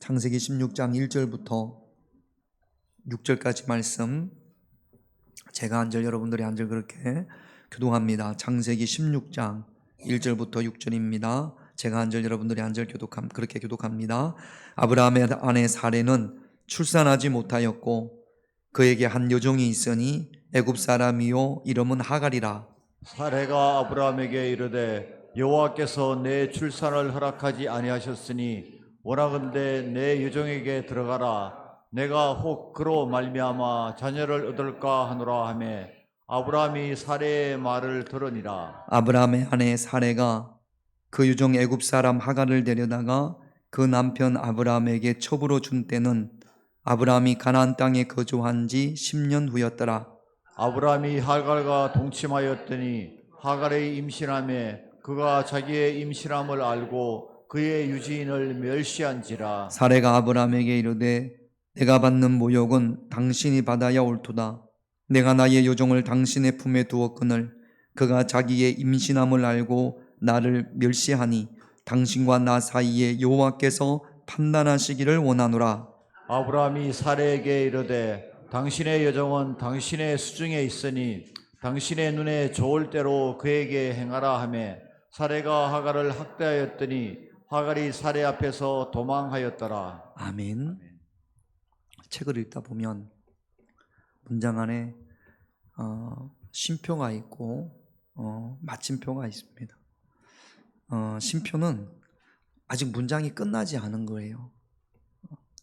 창세기 16장 1절부터 6절까지 말씀, 제가 한 절 여러분들이 한 절 그렇게 교독합니다. 창세기 16장 1절부터 6절입니다. 제가 한 절 여러분들이 한 절 그렇게 교독합니다. 아브라함의 아내 사레는 출산하지 못하였고 그에게 한 여종이 있으니 애굽 사람이요 이름은 하갈이라. 사레가 아브라함에게 이르되 여호와께서 내 출산을 허락하지 아니하셨으니 원하건대 내 여종에게 들어가라. 내가 혹 그로 말미암아 자녀를 얻을까 하노라 하매 아브라함이 사레의 말을 들으니라. 아브라함의 아내 사레가 그 여종 애굽 사람 하갈을 데려다가 그 남편 아브라함에게 첩으로 준 때는 아브라함이 가나안 땅에 거주한 지 10년 후였더라. 아브라함이 하갈과 동침하였더니 하갈의 임신함에 그가 자기의 임신함을 알고 그의 유지인을 멸시한지라. 사레가 아브라함에게 이르되 내가 받는 모욕은 당신이 받아야 옳도다. 내가 나의 여종을 당신의 품에 두었거늘 그가 자기의 임신함을 알고 나를 멸시하니 당신과 나 사이에 여호와께서 판단하시기를 원하노라. 아브라함이 사레에게 이르되 당신의 여종은 당신의 수중에 있으니 당신의 눈에 좋을 대로 그에게 행하라 하매 사레가 하갈을 학대하였더니 하갈이 사레 앞에서 도망하였더라. 아멘. 책을 읽다 보면 문장 안에 쉼표가 있고 마침표가 있습니다. 쉼표는 아직 문장이 끝나지 않은 거예요.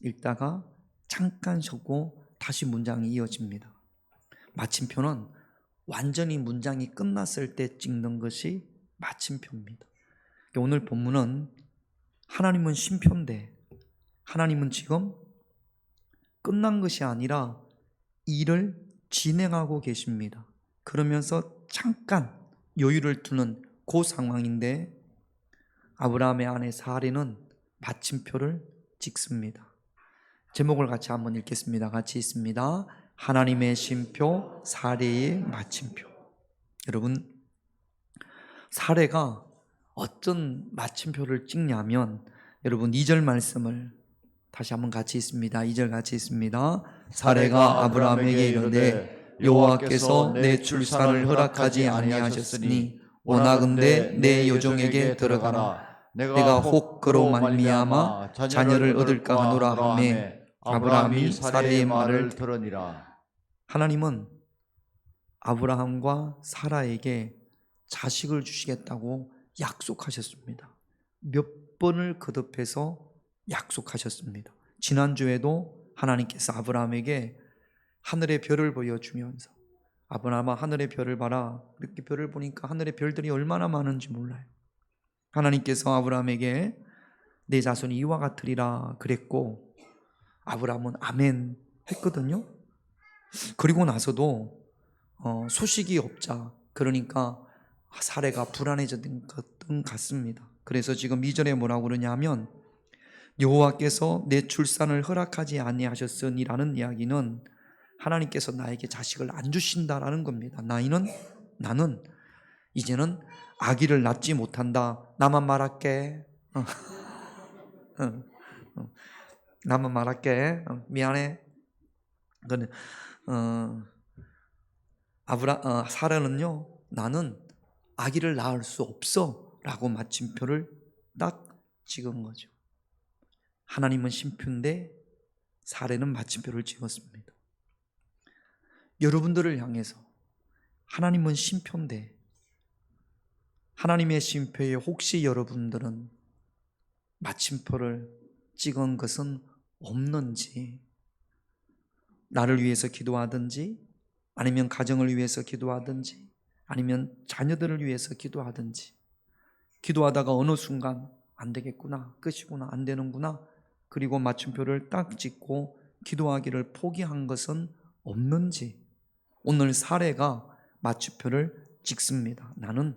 읽다가 잠깐 쉬고 다시 문장이 이어집니다. 마침표는 완전히 문장이 끝났을 때 찍는 것이 마침표입니다. 오늘 본문은 하나님은 쉼표인데 하나님은 지금 끝난 것이 아니라 일을 진행하고 계십니다. 그러면서 잠깐 여유를 두는 그 상황인데 아브라함의 아내 사레는 마침표를 찍습니다. 제목을 같이 한번 읽겠습니다. 같이 읽습니다. 하나님의 쉼표, 사레의 마침표. 여러분, 사레가 어떤 마침표를 찍냐면 여러분 2절 말씀을 다시 한번 같이 읽습니다. 2절 같이 읽습니다. 사레가 아브라함에게 이르되 여호와께서 내 출산을 허락하지 아니하셨으니 원하건대 내 여종에게 들어가라. 내가 혹 그로 말미암아 자녀를 얻을까 하노라 하매 아브라함이 사레의 말을 들으니라. 하나님은 아브라함과 사라에게 자식을 주시겠다고 약속하셨습니다. 몇 번을 거듭해서 약속하셨습니다. 지난주에도 하나님께서 아브라함에게 하늘의 별을 보여주면서 아브라함아 하늘의 별을 봐라. 이렇게 별을 보니까 하늘의 별들이 얼마나 많은지 몰라요. 하나님께서 아브라함에게 내 자손이 이와 같으리라 그랬고 아브라함은 아멘 했거든요. 그리고 나서도 소식이 없자 그러니까 사레가 불안해졌던 것 같습니다. 그래서 지금 2절에 뭐라고 그러냐면 여호와께서 내 출산을 허락하지 아니하셨으니라는 이야기는 하나님께서 나에게 자식을 안 주신다라는 겁니다. 나는 이제는 아기를 낳지 못한다. 나만 말할게. 나만 말할게. 미안해. 사라는요, 나는 아기를 낳을 수 없어라고 마침표를 딱 찍은 거죠. 하나님은 쉼표인데 사레는 마침표를 찍었습니다. 여러분들을 향해서 하나님은 쉼표인데 하나님의 쉼표에 혹시 여러분들은 마침표를 찍은 것은 없는지, 나를 위해서 기도하든지 아니면 가정을 위해서 기도하든지 아니면 자녀들을 위해서 기도하든지 기도하다가 어느 순간 안 되겠구나, 끝이구나, 안 되는구나, 그리고 마침표를 딱 찍고 기도하기를 포기한 것은 없는지, 오늘 사레가 마침표를 찍습니다. 나는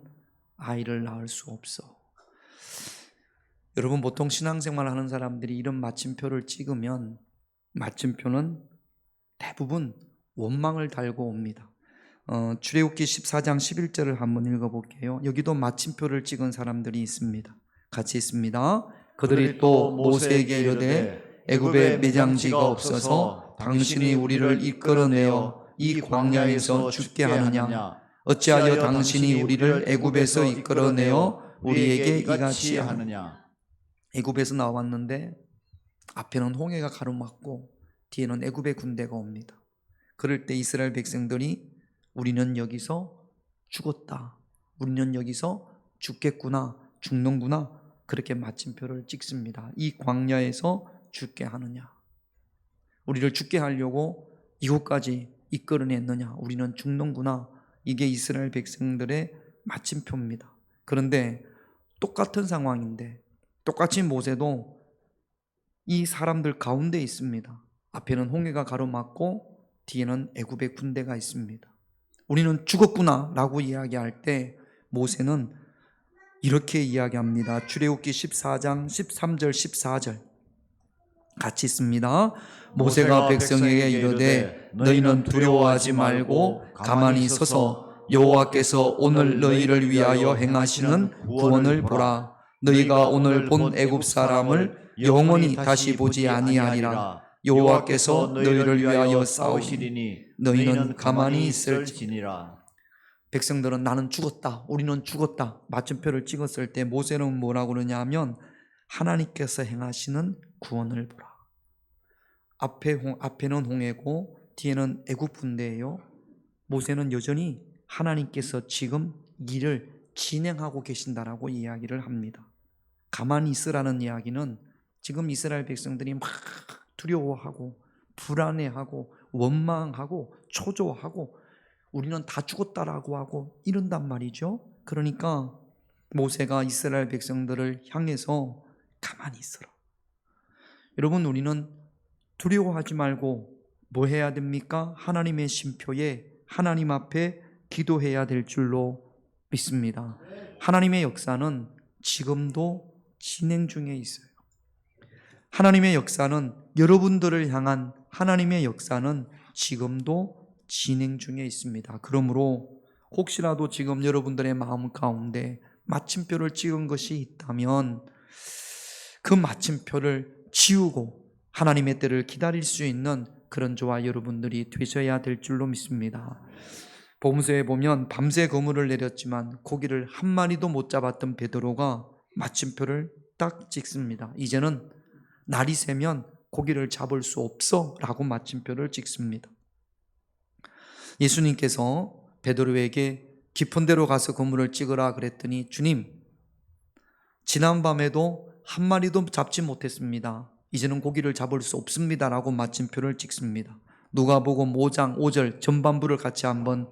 아이를 낳을 수 없어. 여러분, 보통 신앙생활 하는 사람들이 이런 마침표를 찍으면 마침표는 대부분 원망을 달고 옵니다. 출애굽기 14장 11절을 한번 읽어볼게요. 여기도 마침표를 찍은 사람들이 있습니다. 같이 있습니다. 그들이 또 모세에게 이르되 애굽에 매장지가 없어서 당신이 우리를 이끌어내어 이 광야에서 죽게 하느냐? 어찌하여 당신이 우리를 애굽에서 이끌어내어 우리에게 이같이 하느냐? 애굽에서 나왔는데 앞에는 홍해가 가로막고 뒤에는 애굽의 군대가 옵니다. 그럴 때 이스라엘 백성들이 우리는 여기서 죽었다, 우리는 여기서 죽겠구나, 죽는구나, 그렇게 마침표를 찍습니다. 이 광야에서 죽게 하느냐? 우리를 죽게 하려고 이곳까지 이끌어냈느냐? 우리는 죽는구나. 이게 이스라엘 백성들의 마침표입니다. 그런데 똑같은 상황인데 똑같이 모세도 이 사람들 가운데 있습니다. 앞에는 홍해가 가로막고 뒤에는 애굽의 군대가 있습니다. 우리는 죽었구나 라고 이야기할 때 모세는 이렇게 이야기합니다. 출애굽기 14장 13절 14절 같이 있습니다. 모세가 백성에게 이르되 너희는 두려워하지 말고 가만히 서서 여호와께서 오늘 너희를 위하여 행하시는 구원을 보라. 너희가 오늘 본 애굽 사람을 영원히 다시 보지 아니하리라. 여호와께서 너희를 위하여 싸우시리니 너희는 가만히 있을지니라. 백성들은 나는 죽었다, 우리는 죽었다 마침표를 찍었을 때 모세는 뭐라고 그러냐면 하나님께서 행하시는 구원을 보라. 앞에는 홍해고 뒤에는 애굽 군대예요. 모세는 여전히 하나님께서 지금 일을 진행하고 계신다라고 이야기를 합니다. 가만히 있으라는 이야기는 지금 이스라엘 백성들이 막 두려워하고 불안해하고 원망하고 초조하고 우리는 다 죽었다라고 하고 이런단 말이죠. 그러니까 모세가 이스라엘 백성들을 향해서 가만히 있어라. 여러분, 우리는 두려워하지 말고 뭐 해야 됩니까? 하나님의 심표에 하나님 앞에 기도해야 될 줄로 믿습니다. 하나님의 역사는 지금도 진행 중에 있어요. 하나님의 역사는 여러분들을 향한 하나님의 역사는 지금도 진행 중에 있습니다. 그러므로 혹시라도 지금 여러분들의 마음 가운데 마침표를 찍은 것이 있다면 그 마침표를 지우고 하나님의 때를 기다릴 수 있는 그런 저와 여러분들이 되셔야 될 줄로 믿습니다. 복음서에 보면 밤새 그물을 내렸지만 고기를 한 마리도 못 잡았던 베드로가 마침표를 딱 찍습니다. 이제는 날이 새면 고기를 잡을 수 없어 라고 마침표를 찍습니다. 예수님께서 베드로에게 깊은 데로 가서 그물을 찍으라 그랬더니 주님, 지난밤에도 한 마리도 잡지 못했습니다. 이제는 고기를 잡을 수 없습니다 라고 마침표를 찍습니다. 누가복음 5장 5절 전반부를 같이 한번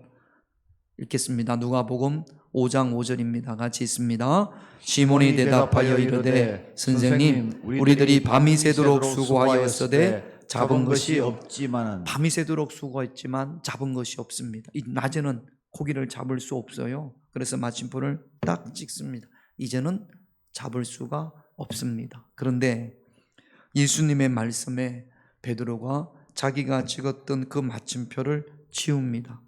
읽겠습니다. 누가복음 5장 5절입니다. 같이 있습니다. 시몬이 대답하여 이르되 선생님, 우리들이 밤이 새도록 수고하였으되 잡은 것이 없지만은 밤이 새도록 수고했지만 잡은 것이 없습니다. 이 낮에는 고기를 잡을 수 없어요. 그래서 마침표를 딱 찍습니다. 이제는 잡을 수가 없습니다. 그런데 예수님의 말씀에 베드로가 자기가 찍었던 그 마침표를 지웁니다.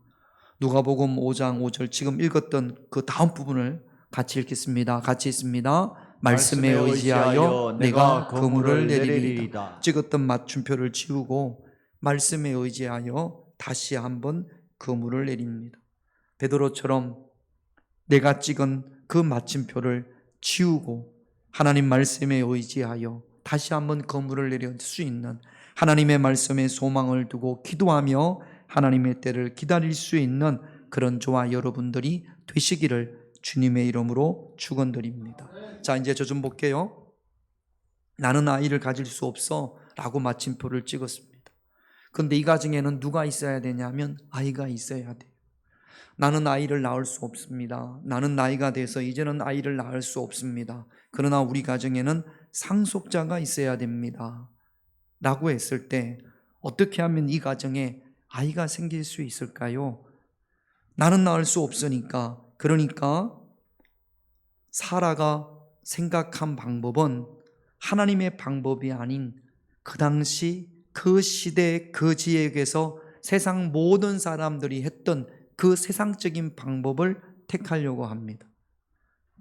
누가복음 5장 5절 지금 읽었던 그 다음 부분을 같이 읽겠습니다. 같이 있습니다. 말씀에 의지하여 내가 그물을 내리리이다. 찍었던 마침표를 지우고 말씀에 의지하여 다시 한번 그물을 내립니다. 베드로처럼 내가 찍은 그 마침표를 지우고 하나님 말씀에 의지하여 다시 한번 그물을 내릴 수 있는 하나님의 말씀에 소망을 두고 기도하며 하나님의 때를 기다릴 수 있는 그런 저와 여러분들이 되시기를 주님의 이름으로 축원드립니다. 자, 이제 저 좀 볼게요. 나는 아이를 가질 수 없어 라고 마침표를 찍었습니다. 그런데 이 가정에는 누가 있어야 되냐면 아이가 있어야 돼요. 나는 아이를 낳을 수 없습니다. 나는 나이가 돼서 이제는 아이를 낳을 수 없습니다. 그러나 우리 가정에는 상속자가 있어야 됩니다 라고 했을 때 어떻게 하면 이 가정에 아이가 생길 수 있을까요? 나는 낳을 수 없으니까, 그러니까 사라가 생각한 방법은 하나님의 방법이 아닌 그 당시 그 시대 그 지역에서 세상 모든 사람들이 했던 그 세상적인 방법을 택하려고 합니다.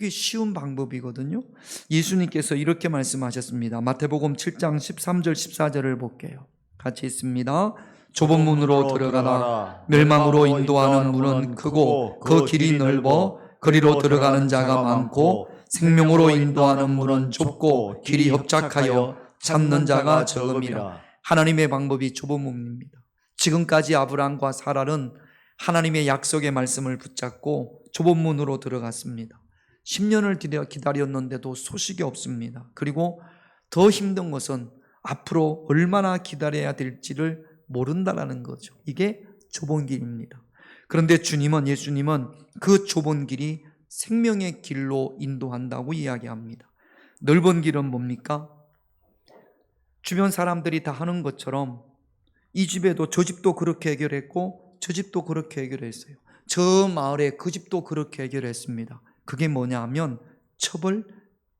그게 쉬운 방법이거든요. 예수님께서 이렇게 말씀하셨습니다. 마태복음 7장 13절 14절을 볼게요. 같이 있습니다. 좁은 문으로 들어가라. 멸망으로 인도하는 문은 크고 그 길이 넓어 그리로 들어가는 자가 많고 생명으로 인도하는 문은 좁고 길이 협착하여 찾는 자가 적음이라. 하나님의 방법이 좁은 문입니다. 지금까지 아브라함과 사라는 하나님의 약속의 말씀을 붙잡고 좁은 문으로 들어갔습니다. 10년을 기다렸는데도 소식이 없습니다. 그리고 더 힘든 것은 앞으로 얼마나 기다려야 될지를 모른다라는 거죠. 이게 좁은 길입니다. 그런데 예수님은 그 좁은 길이 생명의 길로 인도한다고 이야기합니다. 넓은 길은 뭡니까? 주변 사람들이 다 하는 것처럼 이 집에도 저 집도 그렇게 해결했고 저 집도 그렇게 해결했어요. 저 마을에 그 집도 그렇게 해결했습니다. 그게 뭐냐 하면 첩을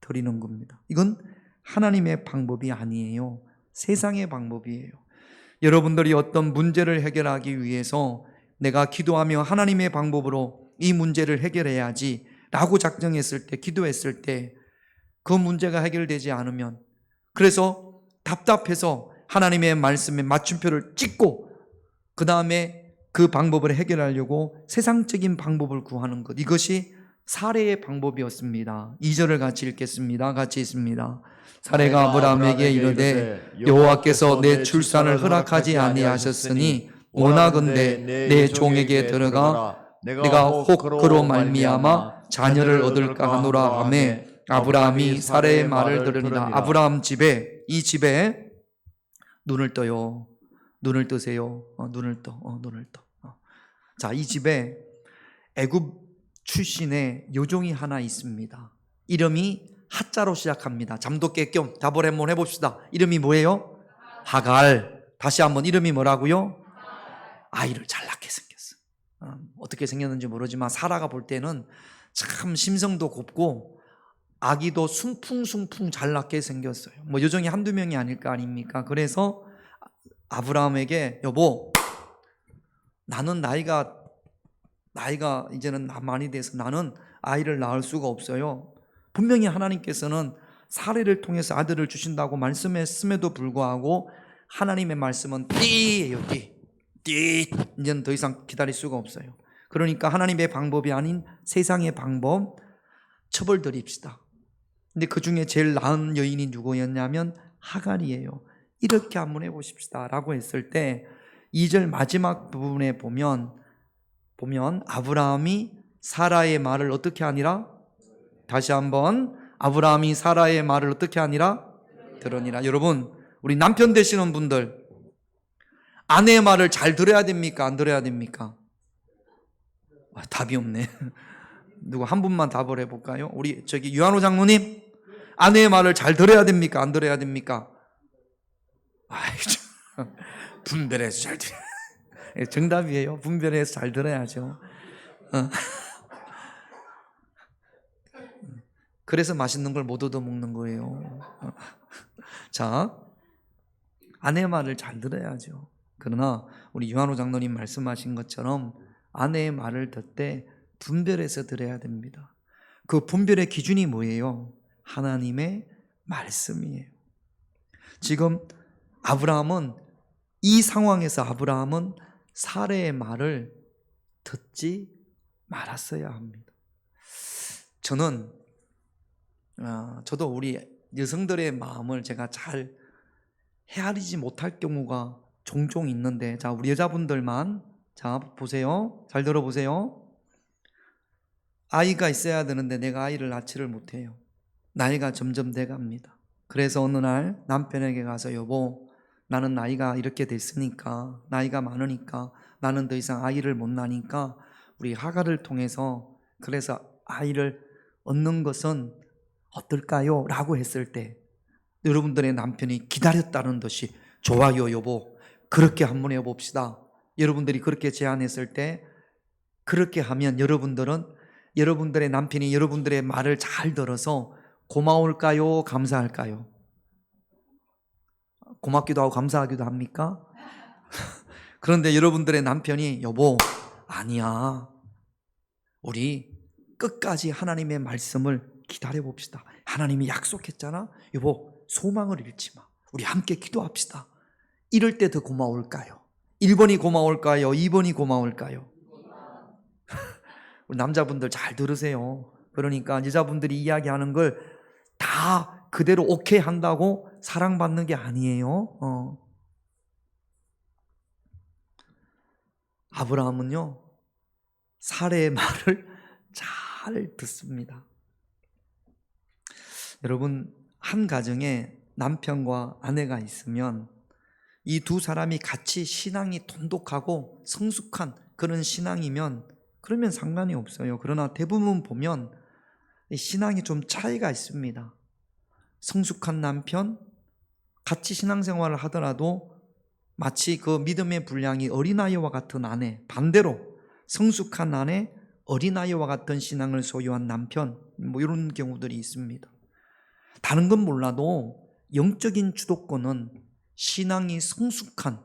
드리는 겁니다. 이건 하나님의 방법이 아니에요. 세상의 방법이에요. 여러분들이 어떤 문제를 해결하기 위해서 내가 기도하며 하나님의 방법으로 이 문제를 해결해야지 라고 작정했을 때, 기도했을 때 그 문제가 해결되지 않으면, 그래서 답답해서 하나님의 말씀에 맞춤표를 찍고 그 다음에 그 방법을 해결하려고 세상적인 방법을 구하는 것, 이것이 사례의 방법이었습니다. 2절을 같이 읽겠습니다. 같이 있습니다. 사례가 아브라함에게 이르되 여호와께서 내 출산을 허락하지 아니하셨으니 원하건대 내 종에게 들어가 내가 혹 그로 말미암아 자녀를 얻을까 하노라 하매 아브라함이 사례의 말을 들으니라. 아브라함 집에, 이 집에 눈을 떠요. 눈을 뜨세요. 눈을 떠. 자, 이 집에 애굽 출신의 여종이 하나 있습니다. 이름이 하자로 시작합니다. 잠도 깨겸 답을 한번 해봅시다. 이름이 뭐예요? 하갈. 다시 한번 이름이 뭐라고요? 아이를 잘 낳게 생겼어. 어떻게 생겼는지 모르지만 사라가 볼 때는 참 심성도 곱고 아기도 숭풍숭풍 잘 낳게 생겼어요. 뭐 여종이 한두 명이 아닐 거 아닙니까? 그래서 아브라함에게 여보, 나는 나이가 이제는 많이 돼서 나는 아이를 낳을 수가 없어요. 분명히 하나님께서는 사례를 통해서 아들을 주신다고 말씀했음에도 불구하고 하나님의 말씀은 띠예요. 띠. 이제는 더 이상 기다릴 수가 없어요. 그러니까 하나님의 방법이 아닌 세상의 방법, 첩을 드립시다. 근데 그 중에 제일 나은 여인이 누구였냐면 하갈이에요. 이렇게 한번 해보십시다 라고 했을 때 2절 마지막 부분에 보면 아브라함이 사라의 말을 어떻게 하니라? 다시 한번, 아브라함이 사라의 말을 어떻게 하니라? 들으니라. 여러분, 우리 남편 되시는 분들, 아내의 말을 잘 들어야 됩니까? 안 들어야 됩니까? 답이 없네. 누구 한 분만 답을 해볼까요? 우리 유한호 장로님, 아내의 말을 잘 들어야 됩니까? 안 들어야 됩니까? 분별해서 잘 들어야 정답이에요. 분별해서 잘 들어야죠. 그래서 맛있는 걸 못 얻어먹는 거예요. 자, 아내의 말을 잘 들어야죠. 그러나 우리 유한호 장로님 말씀하신 것처럼 아내의 말을 듣되 분별해서 들어야 됩니다. 그 분별의 기준이 뭐예요? 하나님의 말씀이에요. 지금 이 상황에서 아브라함은 사례의 말을 듣지 말았어야 합니다. 저도 우리 여성들의 마음을 제가 잘 헤아리지 못할 경우가 종종 있는데, 자, 우리 여자분들만, 자, 보세요. 잘 들어보세요. 아이가 있어야 되는데 내가 아이를 낳지를 못해요. 나이가 점점 돼갑니다. 그래서 어느 날 남편에게 가서 여보, 나는 나이가 이렇게 됐으니까, 나이가 많으니까 나는 더 이상 아이를 못 낳으니까 우리 하갈을 통해서 그래서 아이를 얻는 것은 어떨까요? 라고 했을 때 여러분들의 남편이 기다렸다는 듯이 좋아요 여보, 그렇게 한번 해봅시다. 여러분들이 그렇게 제안했을 때 그렇게 하면 여러분들의 남편이 여러분들의 말을 잘 들어서 고마울까요? 감사할까요? 고맙기도 하고 감사하기도 합니까? 그런데 여러분들의 남편이 여보, 아니야, 우리 끝까지 하나님의 말씀을 기다려 봅시다. 하나님이 약속했잖아. 여보, 소망을 잃지 마. 우리 함께 기도합시다. 이럴 때 더 고마울까요? 1번이 고마울까요? 2번이 고마울까요? 우리 남자분들 잘 들으세요. 그러니까 여자분들이 이야기하는 걸 다 그대로 오케이 한다고 사랑받는 게 아니에요. 아브라함은요, 사례의 말을 잘 듣습니다. 여러분, 한 가정에 남편과 아내가 있으면 이 두 사람이 같이 신앙이 돈독하고 성숙한 그런 신앙이면 그러면 상관이 없어요. 그러나 대부분 보면 신앙이 좀 차이가 있습니다. 성숙한 남편, 같이 신앙생활을 하더라도 마치 그 믿음의 분량이 어린아이와 같은 아내, 반대로 성숙한 아내, 어린아이와 같은 신앙을 소유한 남편, 이런 경우들이 있습니다. 다른 건 몰라도 영적인 주도권은 신앙이 성숙한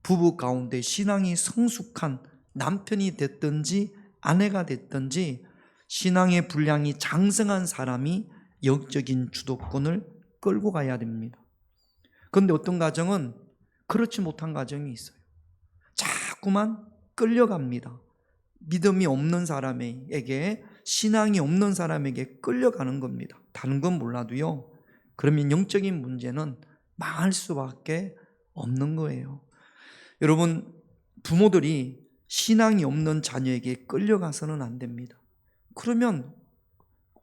부부 가운데 신앙이 성숙한 남편이 됐든지 아내가 됐든지 신앙의 분량이 장성한 사람이 영적인 주도권을 끌고 가야 됩니다. 그런데 어떤 가정은 그렇지 못한 가정이 있어요. 자꾸만 끌려갑니다. 믿음이 없는 사람에게, 신앙이 없는 사람에게 끌려가는 겁니다. 다른 건 몰라도요. 그러면 영적인 문제는 망할 수밖에 없는 거예요. 여러분, 부모들이 신앙이 없는 자녀에게 끌려가서는 안 됩니다. 그러면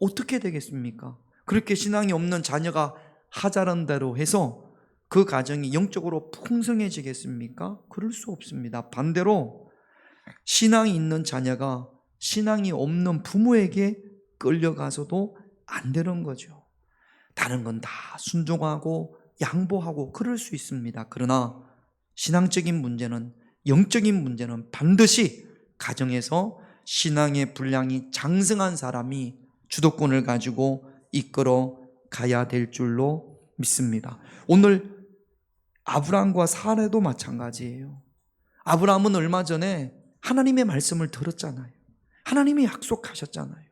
어떻게 되겠습니까? 그렇게 신앙이 없는 자녀가 하자는 대로 해서 그 가정이 영적으로 풍성해지겠습니까? 그럴 수 없습니다. 반대로 신앙이 있는 자녀가 신앙이 없는 부모에게 끌려가서도 안 되는 거죠. 다른 건 다 순종하고 양보하고 그럴 수 있습니다. 그러나 신앙적인 문제는, 영적인 문제는 반드시 가정에서 신앙의 분량이 장성한 사람이 주도권을 가지고 이끌어 가야 될 줄로 믿습니다. 오늘 아브라함과 사라도 마찬가지예요. 아브라함은 얼마 전에 하나님의 말씀을 들었잖아요. 하나님이 약속하셨잖아요.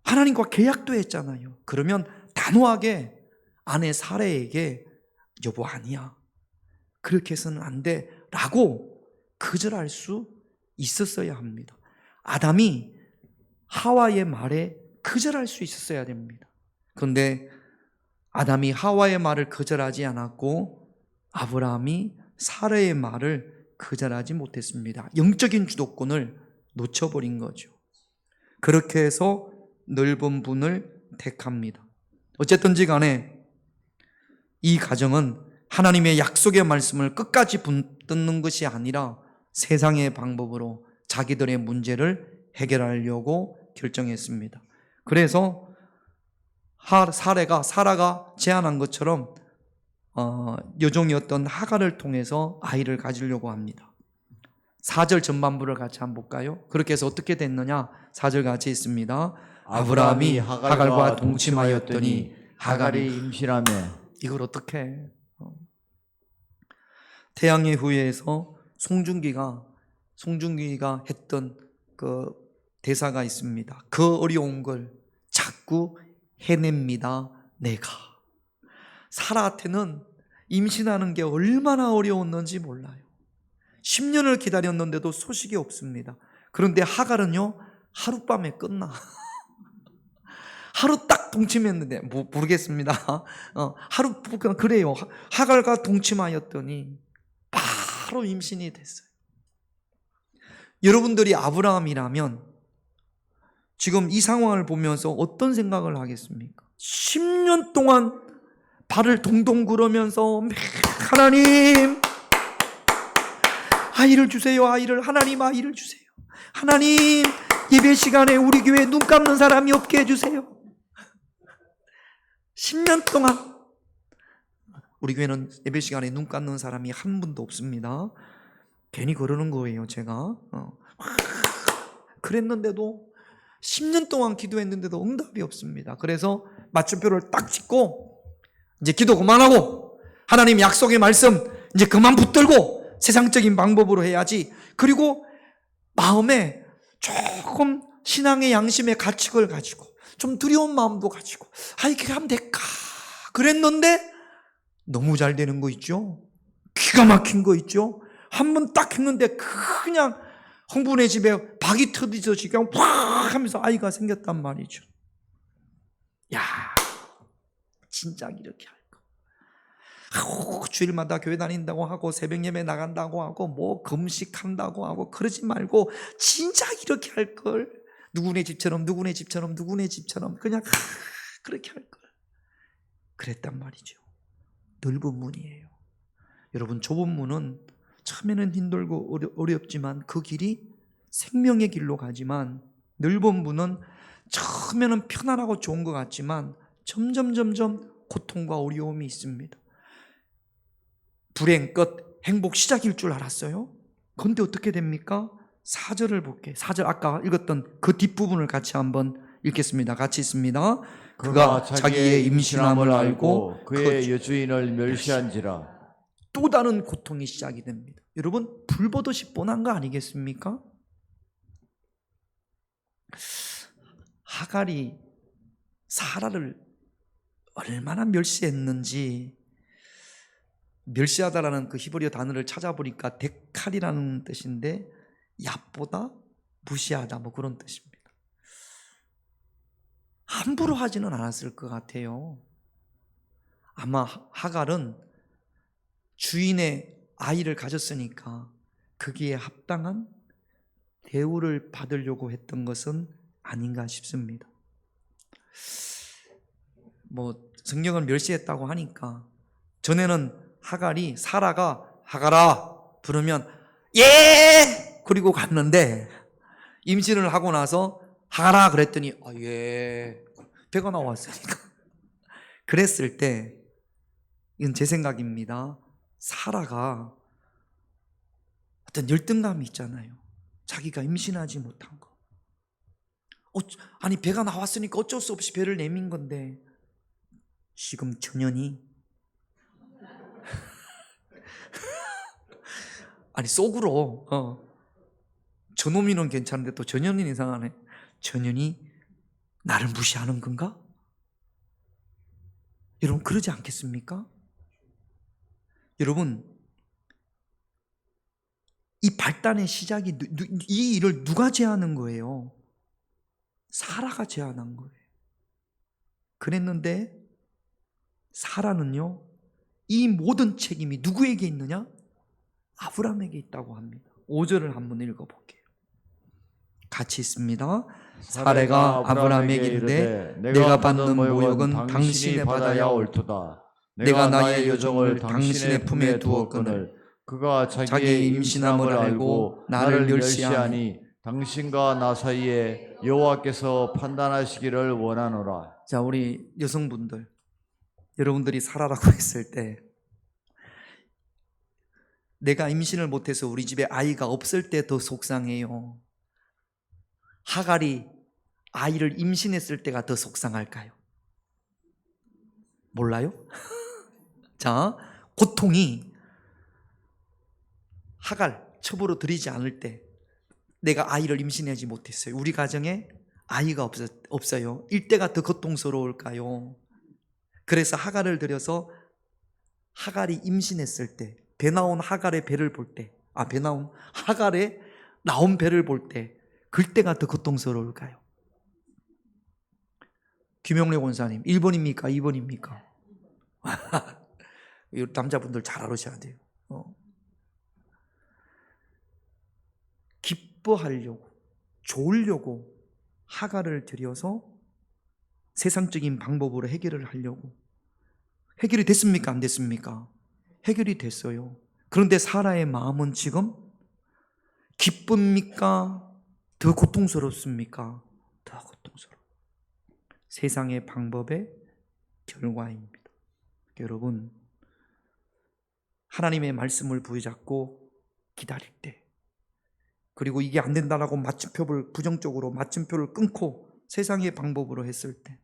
하나님과 계약도 했잖아요. 그러면 단호하게 아내 사라에게 여보 아니야, 그렇게 해서는 안 돼 라고 거절할 수 있었어야 합니다. 아담이 하와의 말에 거절할 수 있었어야 됩니다. 그런데 아담이 하와의 말을 거절하지 않았고 아브라함이 사라의 말을 거절하지 못했습니다. 영적인 주도권을 놓쳐버린 거죠. 그렇게 해서 넓은 분을 택합니다. 어쨌든지 간에 이 가정은 하나님의 약속의 말씀을 끝까지 붙드는 것이 아니라 세상의 방법으로 자기들의 문제를 해결하려고 결정했습니다. 그래서 사라가 제안한 것처럼 여종이었던 하갈을 통해서 아이를 가지려고 합니다. 4절 전반부를 같이 한번 볼까요? 그렇게 해서 어떻게 됐느냐? 4절 같이 있습니다. 아브라함이 하갈과 동침하였더니 하갈이 임신하며. 이걸 어떻게 해? 태양의 후예에서 송중기가 했던 그 대사가 있습니다. 그 어려운 걸 자꾸 해냅니다, 내가. 사라한테는 임신하는 게 얼마나 어려웠는지 몰라요. 10년을 기다렸는데도 소식이 없습니다. 그런데 하갈은요, 하룻밤에 끝나. 하루 딱 동침했는데, 모르겠습니다. 하루, 그래요. 하갈과 동침하였더니 바로 임신이 됐어요. 여러분들이 아브라함이라면 지금 이 상황을 보면서 어떤 생각을 하겠습니까? 10년 동안 발을 동동 구르면서 하나님 아이를 주세요, 하나님 아이를 주세요, 하나님 예배 시간에 우리 교회에 눈 감는 사람이 없게 해주세요. 10년 동안 우리 교회는 예배 시간에 눈 감는 사람이 한 분도 없습니다. 괜히 그러는 거예요, 제가. 그랬는데도 10년 동안 기도했는데도 응답이 없습니다. 그래서 맞춤표를 딱 찍고 이제 기도 그만하고 하나님 약속의 말씀 이제 그만 붙들고 세상적인 방법으로 해야지. 그리고 마음에 조금 신앙의 양심의 가축을 가지고 좀 두려운 마음도 가지고 이렇게 하면 될까 그랬는데 너무 잘 되는 거 있죠. 기가 막힌 거 있죠. 한 번 딱 했는데 그냥 홍분의 집에 박이 터지듯이 그냥 팍 하면서 아이가 생겼단 말이죠. 야, 진작 이렇게 할 거. 주일마다 교회 다닌다고 하고 새벽 예배 나간다고 하고 뭐 금식한다고 하고 그러지 말고 진작 이렇게 할 걸. 누구네 집처럼 누구네 집처럼 누구네 집처럼 그냥 그렇게 할 걸. 그랬단 말이죠. 넓은 문이에요. 여러분, 좁은 문은 처음에는 힘들고 어렵지만 그 길이 생명의 길로 가지만, 넓은 문은 처음에는 편안하고 좋은 것 같지만 점점 고통과 어려움이 있습니다. 불행 끝 행복 시작일 줄 알았어요. 그런데 어떻게 됩니까? 4절을 볼게요. 4절 아까 읽었던 그 뒷부분을 같이 한번 읽겠습니다. 같이 있습니다. 그가 자기의 임신함을 알고 그의 여주인을 멸시한지라. 또 다른 고통이 시작이 됩니다. 여러분, 불보듯이 뻔한 거 아니겠습니까? 하갈이 사라를 얼마나 멸시했는지, 멸시하다라는 그 히브리어 단어를 찾아보니까 데칼이라는 뜻인데 얕보다 무시하다 뭐 그런 뜻입니다. 함부로 하지는 않았을 것 같아요. 아마 하갈은 주인의 아이를 가졌으니까 거기에 합당한 대우를 받으려고 했던 것은 아닌가 싶습니다. 뭐 성경은 멸시했다고 하니까 전에는 하갈이 사라가 하갈아 부르면 예 그리고 갔는데 임신을 하고 나서 하갈아 그랬더니 예 배가 나왔으니까 그랬을 때, 이건 제 생각입니다. 사라가 어떤 열등감이 있잖아요. 자기가 임신하지 못한 거. 아니 배가 나왔으니까 어쩔 수 없이 배를 내민 건데 지금 전현이 아니 속으로 저놈이는 괜찮은데 또 전현이는 이상하네. 전현이 나를 무시하는 건가? 여러분 그러지 않겠습니까? 여러분, 이 발단의 시작이 이 일을 누가 제안한 거예요? 사라가 제안한 거예요. 그랬는데 사라는요, 이 모든 책임이 누구에게 있느냐? 아브라함에게 있다고 합니다. 5절을 한번 읽어볼게요. 같이 있습니다. 사레가 아브라함에게 이르되 내가 받는 모욕은 당신이 받아야 옳도다. 내가 나의 여종을 당신의 품에 두었거늘 그가 자기의 임신함을 알고 나를 멸시하니 당신과 나 사이에 여호와께서 판단하시기를 원하노라. 자, 우리 여성분들, 여러분들이 사라라고 했을 때 내가 임신을 못해서 우리 집에 아이가 없을 때 더 속상해요? 하갈이 아이를 임신했을 때가 더 속상할까요? 몰라요? 자, 고통이 하갈 첩으로 들이지 않을 때 내가 아이를 임신하지 못했어요. 우리 가정에 아이가 없어요. 이때가 더 고통스러울까요? 그래서 하갈을 들여서 하갈이 임신했을 때, 배 나온 하갈의 배를 볼 때, 배 나온 하갈의 나온 배를 볼 때, 그때가 더 고통스러울까요? 김용래 권사님, 1번입니까? 2번입니까? 남자분들 잘 알으셔야 돼요. 기뻐하려고, 좋으려고 하갈을 들여서 세상적인 방법으로 해결을 하려고. 해결이 됐습니까? 안 됐습니까? 해결이 됐어요. 그런데 사라의 마음은 지금 기쁩니까? 더 고통스럽습니까? 더 고통스러워. 세상의 방법의 결과입니다. 여러분, 하나님의 말씀을 부여잡고 기다릴 때, 그리고 이게 안 된다라고 마침표를 부정적으로 마침표를 끊고 세상의 방법으로 했을 때,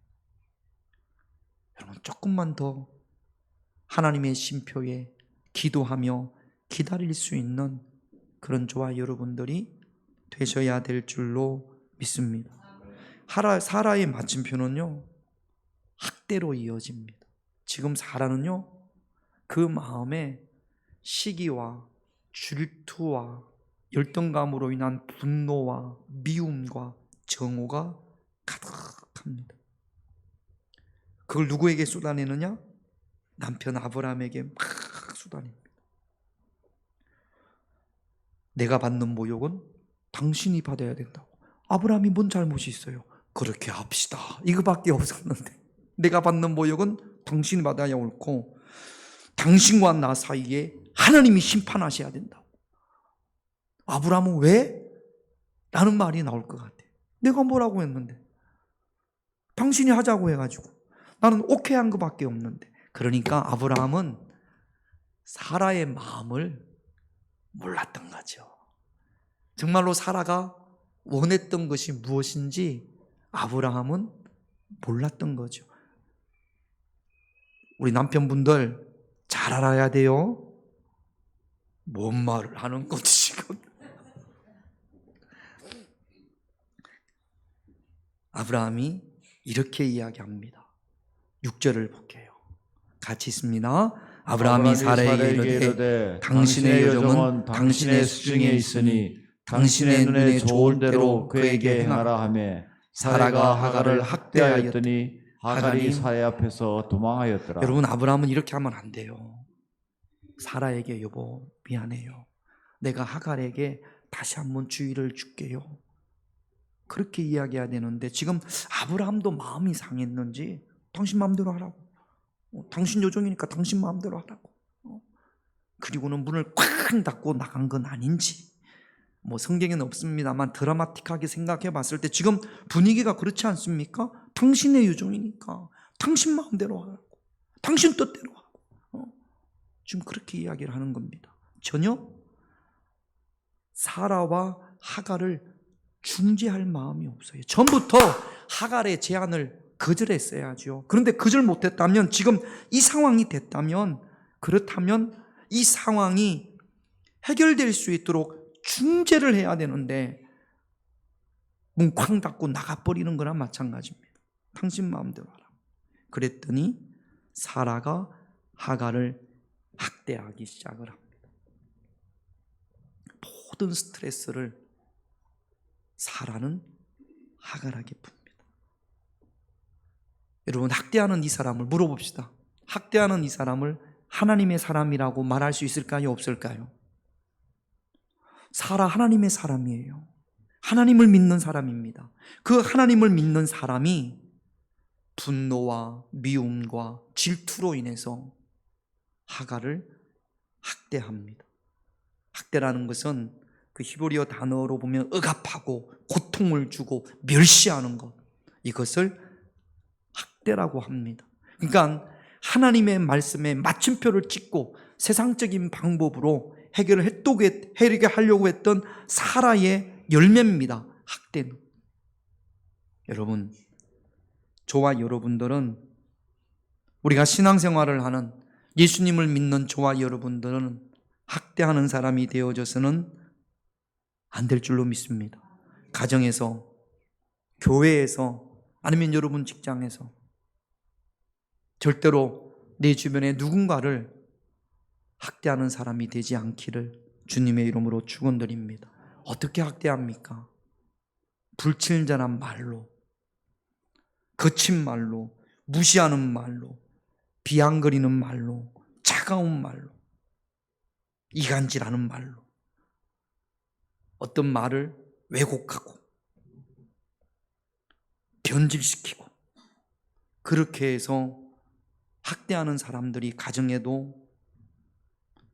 여러분 조금만 더 하나님의 쉼표에 기도하며 기다릴 수 있는 그런 저와 여러분들이 되셔야 될 줄로 믿습니다. 사라의 마침표는요, 학대로 이어집니다. 지금 사라는요, 그 마음에 시기와 질투와 열등감으로 인한 분노와 미움과 정오가 가득합니다. 그걸 누구에게 쏟아내느냐? 남편 아브라함에게 막 쏟아냅니다. 내가 받는 모욕은 당신이 받아야 된다고. 아브라함이 뭔 잘못이 있어요? 그렇게 합시다. 이거밖에 없었는데, 내가 받는 모욕은 당신이 받아야 옳고, 당신과 나 사이에 하나님이 심판하셔야 된다고. 아브라함은 왜? 라는 말이 나올 것 같아. 내가 뭐라고 했는데, 당신이 하자고 해가지고 나는 오케이 한 것밖에 없는데. 그러니까 아브라함은 사라의 마음을 몰랐던 거죠. 정말로 사라가 원했던 것이 무엇인지 아브라함은 몰랐던 거죠. 우리 남편분들 잘 알아야 돼요. 뭔 말을 하는 거지 지금. 아브라함이 이렇게 이야기합니다. 6절을 볼게요. 같이 있습니다. 아브라함이 사라에게 이르되 당신의 여종은 당신의 수중에 있으니 당신의 눈에 좋을 대로 그에게 행하라 하며 사라가 하갈을 학대하였더니 하갈이 사라 앞에서 도망하였더라. 여러분, 아브라함은 이렇게 하면 안 돼요. 사라에게 여보 미안해요. 내가 하갈에게 다시 한번 주의를 줄게요. 그렇게 이야기해야 되는데 지금 아브라함도 마음이 상했는지 당신 마음대로 하라고. 당신 요정이니까 당신 마음대로 하라고. 그리고는 문을 쾅 닫고 나간 건 아닌지, 뭐 성경에는 없습니다만 드라마틱하게 생각해 봤을 때 지금 분위기가 그렇지 않습니까? 당신의 요정이니까 당신 마음대로 하라고, 당신 뜻대로 하고, 지금 그렇게 이야기를 하는 겁니다. 전혀 사라와 하갈을 중재할 마음이 없어요. 전부터 하갈의 제안을 거절했어야죠. 그런데 거절 못했다면, 지금 이 상황이 됐다면, 그렇다면 이 상황이 해결될 수 있도록 중재를 해야 되는데 문 쾅 닫고 나가버리는 거랑 마찬가지입니다. 당신 마음대로 하라. 그랬더니 사라가 하갈을 학대하기 시작을 합니다. 모든 스트레스를 사라는 하갈에게 풉니다. 여러분, 학대하는 이 사람을 물어봅시다. 학대하는 이 사람을 하나님의 사람이라고 말할 수 있을까요? 없을까요? 사라 하나님의 사람이에요. 하나님을 믿는 사람입니다. 그 하나님을 믿는 사람이 분노와 미움과 질투로 인해서 하갈을 학대합니다. 학대라는 것은 그 히브리어 단어로 보면 억압하고 고통을 주고 멸시하는 것, 이것을 학대라고 합니다. 그러니까 하나님의 말씀에 맞춤표를 찍고 세상적인 방법으로 해결하려고 했던 사라의 열매입니다. 학대는. 여러분, 저와 여러분들은, 우리가 신앙생활을 하는, 예수님을 믿는 저와 여러분들은 학대하는 사람이 되어져서는 안 될 줄로 믿습니다. 가정에서, 교회에서, 아니면 여러분 직장에서 절대로 내 주변에 누군가를 학대하는 사람이 되지 않기를 주님의 이름으로 축원드립니다. 어떻게 학대합니까? 불친절한 말로, 거친 말로, 무시하는 말로, 비앙거리는 말로, 차가운 말로, 이간질하는 말로, 어떤 말을 왜곡하고 변질시키고, 그렇게 해서 학대하는 사람들이 가정에도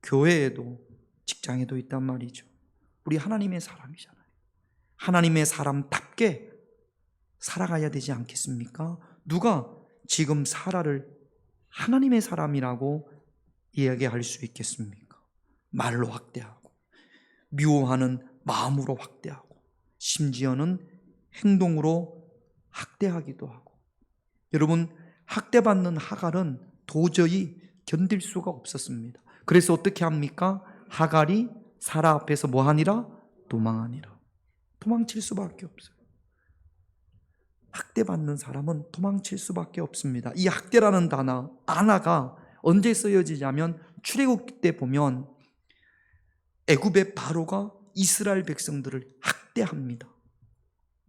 교회에도 직장에도 있단 말이죠. 우리 하나님의 사람이잖아요. 하나님의 사람답게 살아가야 되지 않겠습니까? 누가 지금 사라를 하나님의 사람이라고 이야기할 수 있겠습니까? 말로 학대하고, 미워하는 마음으로 학대하고, 심지어는 행동으로 학대하기도 하고. 여러분, 학대받는 하갈은 도저히 견딜 수가 없었습니다. 그래서 어떻게 합니까? 하갈이 사라 앞에서 뭐하니라? 도망하니라. 도망칠 수밖에 없어요. 학대받는 사람은 도망칠 수밖에 없습니다. 이 학대라는 단어, 아나가 언제 쓰여지냐면 출애굽기 때 보면 애굽의 바로가 이스라엘 백성들을 학대합니다.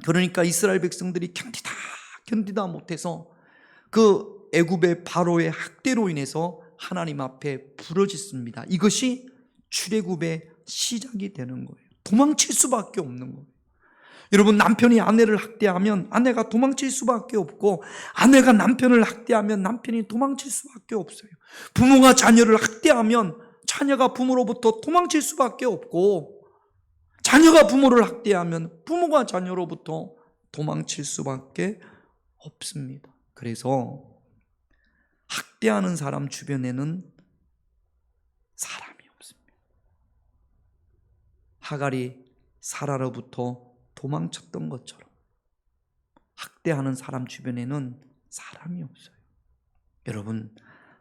그러니까 이스라엘 백성들이 견디다 못해서 그 애굽의 바로의 학대로 인해서 하나님 앞에 부르짖습니다. 이것이 출애굽의 시작이 되는 거예요. 도망칠 수밖에 없는 거예요. 여러분, 남편이 아내를 학대하면 아내가 도망칠 수밖에 없고, 아내가 남편을 학대하면 남편이 도망칠 수밖에 없어요. 부모가 자녀를 학대하면 자녀가 부모로부터 도망칠 수밖에 없고, 자녀가 부모를 학대하면 부모가 자녀로부터 도망칠 수밖에 없습니다. 그래서 학대하는 사람 주변에는 사람이 없습니다. 하갈이 사라로부터 도망쳤던 것처럼 학대하는 사람 주변에는 사람이 없어요. 여러분,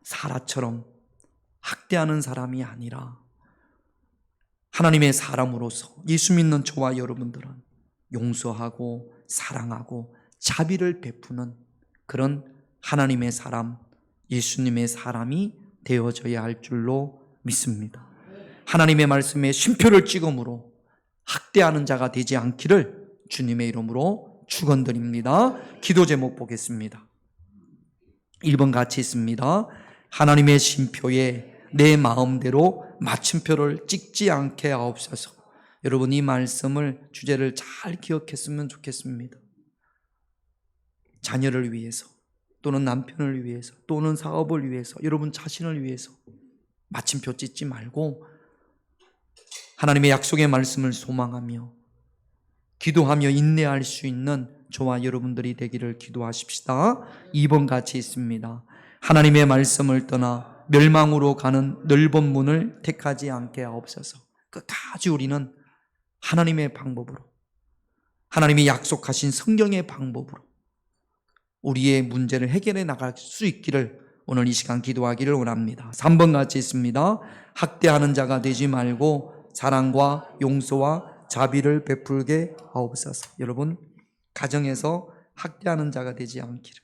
사라처럼 학대하는 사람이 아니라 하나님의 사람으로서 예수 믿는 저와 여러분들은 용서하고 사랑하고 자비를 베푸는 그런 하나님의 사람, 예수님의 사람이 되어져야 할 줄로 믿습니다. 하나님의 말씀에 쉼표를 찍음으로 학대하는 자가 되지 않기를 주님의 이름으로 축원드립니다. 기도 제목 보겠습니다. 1번 같이 있습니다. 하나님의 쉼표에 내 마음대로 마침표를 찍지 않게 하옵소서. 여러분, 이 말씀을 주제를 잘 기억했으면 좋겠습니다. 자녀를 위해서 또는 남편을 위해서 또는 사업을 위해서 여러분 자신을 위해서 마침표 찍지 말고 하나님의 약속의 말씀을 소망하며 기도하며 인내할 수 있는 저와 여러분들이 되기를 기도하십시다. 2번 같이 있습니다. 하나님의 말씀을 떠나 멸망으로 가는 넓은 문을 택하지 않게 하옵소서. 끝까지 우리는 하나님의 방법으로, 하나님이 약속하신 성경의 방법으로 우리의 문제를 해결해 나갈 수 있기를 오늘 이 시간 기도하기를 원합니다. 3번 같이 있습니다. 학대하는 자가 되지 말고 사랑과 용서와 자비를 베풀게 하옵소서. 여러분, 가정에서 학대하는 자가 되지 않기를,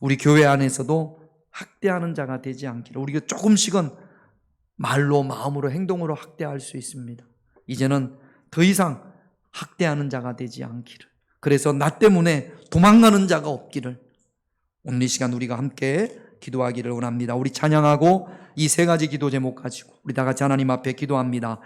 우리 교회 안에서도 학대하는 자가 되지 않기를, 우리가 조금씩은 말로 마음으로 행동으로 학대할 수 있습니다. 이제는 더 이상 학대하는 자가 되지 않기를, 그래서 나 때문에 도망가는 자가 없기를 오늘 이 시간 우리가 함께 기도하기를 원합니다. 우리 찬양하고 이 세 가지 기도 제목 가지고 우리 다 같이 하나님 앞에 기도합니다.